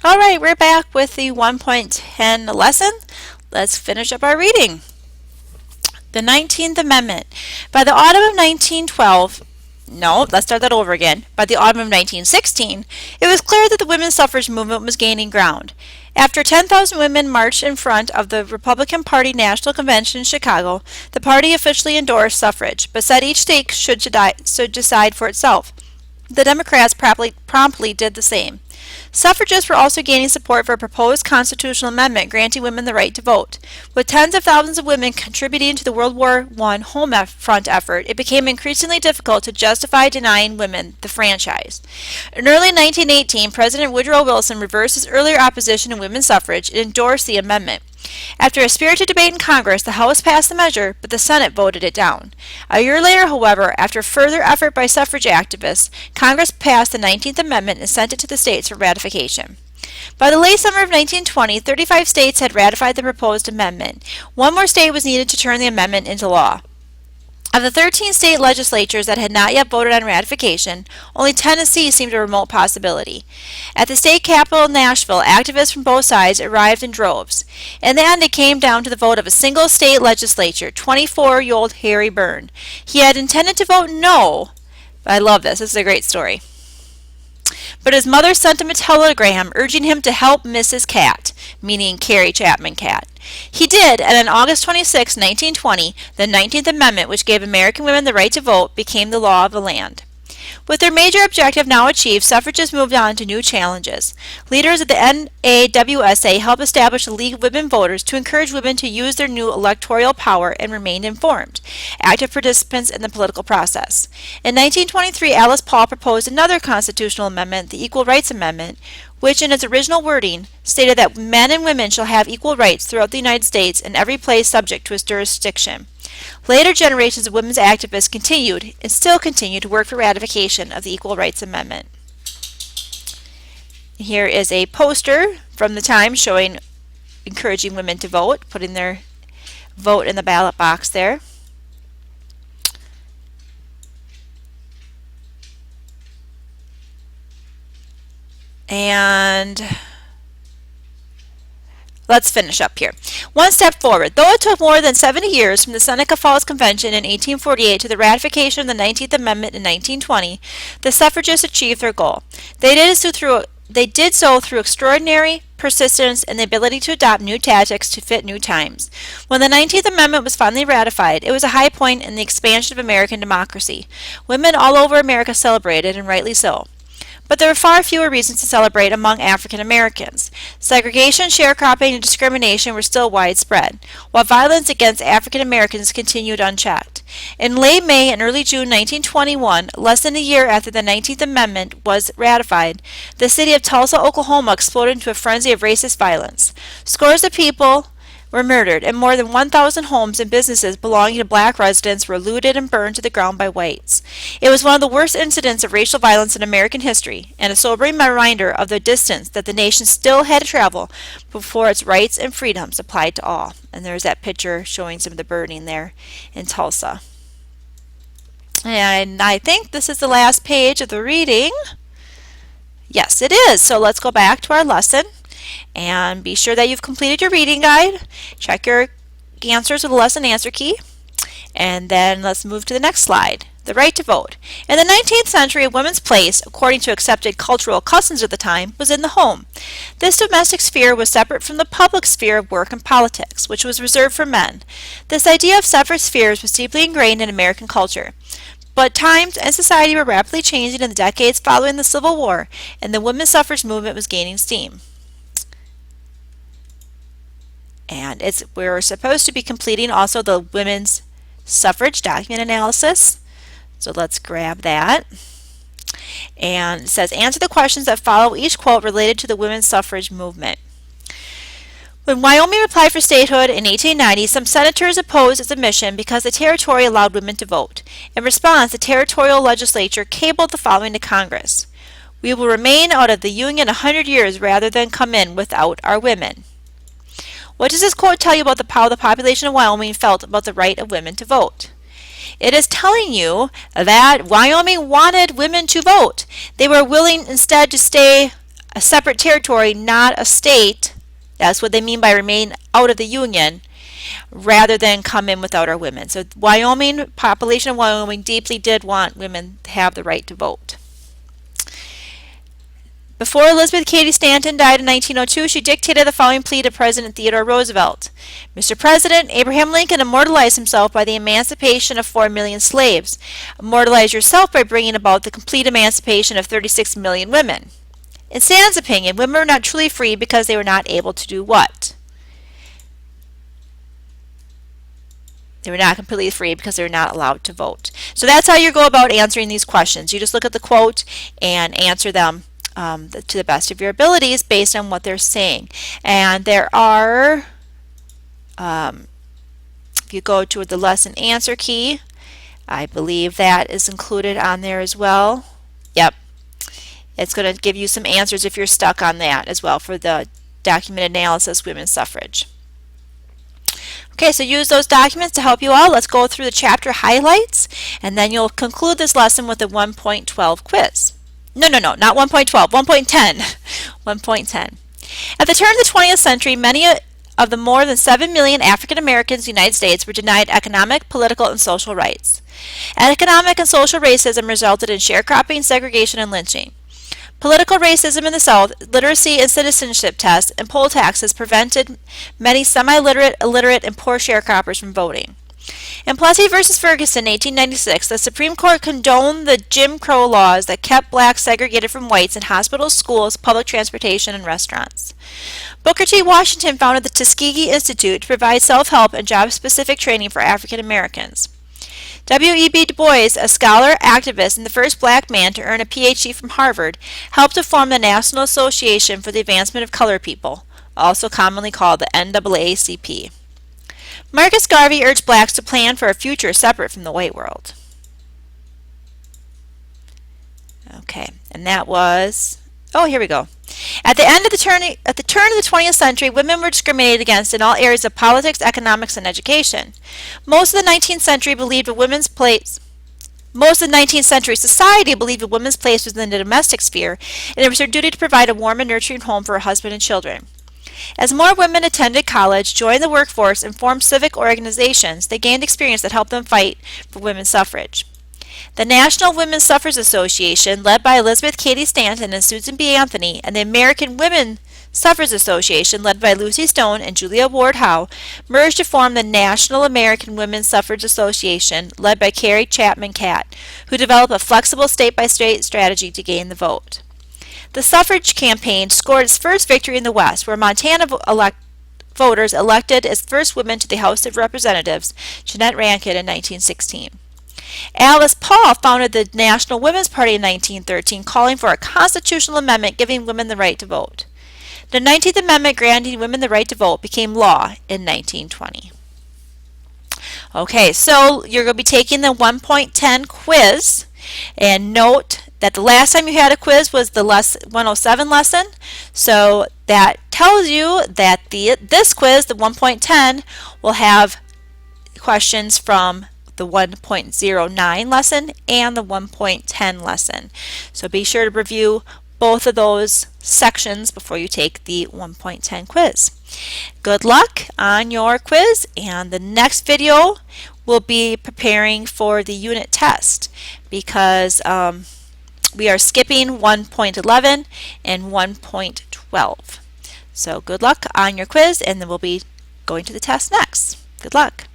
All right, we're back with the 1.10 lesson. Let's finish up our reading. The 19th Amendment. By the autumn of 1912, no, let's start that over again. By the autumn of 1916, it was clear that the women's suffrage movement was gaining ground. After 10,000 women marched in front of the Republican Party National Convention in Chicago, the party officially endorsed suffrage, but said each state should decide for itself. The Democrats promptly did the same. Suffragists were also gaining support for a proposed constitutional amendment granting women the right to vote. With tens of thousands of women contributing to the World War I home front effort, it became increasingly difficult to justify denying women the franchise. In early 1918, President Woodrow Wilson reversed his earlier opposition to women's suffrage and endorsed the amendment. After a spirited debate in Congress, the House passed the measure, but the Senate voted it down. A year later, however, after further effort by suffrage activists, Congress passed the 19th Amendment and sent it to the states for ratification. By the late summer of 1920, 35 states had ratified the proposed amendment. One more state was needed to turn the amendment into law. Of the 13 state legislatures that had not yet voted on ratification, only Tennessee seemed a remote possibility. At the state capital, Nashville, activists from both sides arrived in droves. In the end, it came down to the vote of a single state legislature, 24-year-old Harry Byrne. He had intended to vote no. I love this. This is a great story. But his mother sent him a telegram urging him to help Mrs. Catt, meaning Carrie Chapman Catt. He did, and on August 26, 1920, the 19th Amendment, which gave American women the right to vote, became the law of the land. With their major objective now achieved, suffragists moved on to new challenges. Leaders of the NAWSA helped establish a League of Women Voters to encourage women to use their new electoral power and remain informed, active participants in the political process. In 1923, Alice Paul proposed another constitutional amendment, the Equal Rights Amendment, which in its original wording stated that men and women shall have equal rights throughout the United States in every place subject to its jurisdiction. Later generations of women's activists continued and still continue to work for ratification of the Equal Rights Amendment. Here is a poster from the time showing encouraging women to vote, putting their vote in the ballot box there. And let's finish up here. One step forward. Though it took more than 70 years from the Seneca Falls Convention in 1848 to the ratification of the 19th Amendment in 1920, the suffragists achieved their goal. They did so through extraordinary persistence and the ability to adopt new tactics to fit new times. When the 19th Amendment was finally ratified, it was a high point in the expansion of American democracy. Women all over America celebrated, and rightly so. But there were far fewer reasons to celebrate among African Americans. Segregation, sharecropping, and discrimination were still widespread, while violence against African Americans continued unchecked. In late May and early June 1921, less than a year after the 19th Amendment was ratified, the city of Tulsa, Oklahoma exploded into a frenzy of racist violence. Scores of people were murdered, and more than 1,000 homes and businesses belonging to black residents were looted and burned to the ground by whites. It was one of the worst incidents of racial violence in American history, and a sobering reminder of the distance that the nation still had to travel before its rights and freedoms applied to all. And there's that picture showing some of the burning there in Tulsa. And I think this is the last page of the reading. Yes, it is. So let's go back to our lesson. And be sure that you've completed your reading guide. Check your answers with the lesson answer key. And then let's move to the next slide. The right to vote. In the 19th century, a woman's place, according to accepted cultural customs of the time, was in the home. This domestic sphere was separate from the public sphere of work and politics, which was reserved for men. This idea of separate spheres was deeply ingrained in American culture. But times and society were rapidly changing in the decades following the Civil War, and the women's suffrage movement was gaining steam. And we're supposed to be completing also the women's suffrage document analysis. So let's grab that. And it says, answer the questions that follow each quote related to the women's suffrage movement. When Wyoming applied for statehood in 1890, some senators opposed its admission because the territory allowed women to vote. In response, the territorial legislature cabled the following to Congress: "We will remain out of the Union 100 years rather than come in without our women." What does this quote tell you about how the population of Wyoming felt about the right of women to vote? It is telling you that Wyoming wanted women to vote. They were willing instead to stay a separate territory, not a state. That's what they mean by remain out of the Union, rather than come in without our women. So Wyoming, population of Wyoming deeply did want women to have the right to vote. Before Elizabeth Cady Stanton died in 1902, she dictated the following plea to President Theodore Roosevelt. Mr. President, Abraham Lincoln immortalized himself by the emancipation of 4 million slaves. Immortalize yourself by bringing about the complete emancipation of 36 million women. In Stanton's opinion, women were not truly free because they were not able to do what? They were not completely free because they were not allowed to vote. So that's how you go about answering these questions. You just look at the quote and answer them to the best of your abilities based on what they're saying. And there are, if you go to the lesson answer key, I believe that is included on there as well. Yep. It's going to give you some answers if you're stuck on that as well for the document analysis women's suffrage. Okay, so use those documents to help you out. Let's go through the chapter highlights, and then you'll conclude this lesson with a 1.12 quiz. No, not 1.12, 1.10. 1.10. At the turn of the 20th century, many of the more than 7 million African Americans in the United States were denied economic, political, and social rights. Economic and social racism resulted in sharecropping, segregation, and lynching. Political racism in the South, literacy and citizenship tests, and poll taxes prevented many semi-literate, illiterate, and poor sharecroppers from voting. In Plessy v. Ferguson, 1896, the Supreme Court condoned the Jim Crow laws that kept blacks segregated from whites in hospitals, schools, public transportation, and restaurants. Booker T. Washington founded the Tuskegee Institute to provide self-help and job-specific training for African Americans. W.E.B. Du Bois, a scholar, activist, and the first black man to earn a Ph.D. from Harvard, helped to form the National Association for the Advancement of Colored People, also commonly called the NAACP. Marcus Garvey urged blacks to plan for a future separate from the white world. Okay, and that was, here we go. At the turn of the 20th century, women were discriminated against in all areas of politics, economics, and education. Most of the 19th century society believed a woman's place was in the domestic sphere, and it was her duty to provide a warm and nurturing home for her husband and children. As more women attended college, joined the workforce, and formed civic organizations, they gained experience that helped them fight for women's suffrage. The National Women's Suffrage Association, led by Elizabeth Cady Stanton and Susan B. Anthony, and the American Women's Suffrage Association, led by Lucy Stone and Julia Ward Howe, merged to form the National American Women's Suffrage Association, led by Carrie Chapman Catt, who developed a flexible state-by-state strategy to gain the vote. The suffrage campaign scored its first victory in the West, where Montana voters elected as first women to the House of Representatives, Jeannette Rankin, in 1916. Alice Paul founded the National Women's Party in 1913, calling for a constitutional amendment giving women the right to vote. The 19th Amendment granting women the right to vote became law in 1920. Okay, so you're going to be taking the 1.10 quiz, and note that the last time you had a quiz was the 107 lesson, so that tells you that this quiz, the 1.10, will have questions from the 1.09 lesson and the 1.10 lesson. So be sure to review both of those sections before you take the 1.10 quiz. Good luck on your quiz, and the next video will be preparing for the unit test, because we are skipping 1.11 and 1.12. So good luck on your quiz, and then we'll be going to the test next. Good luck.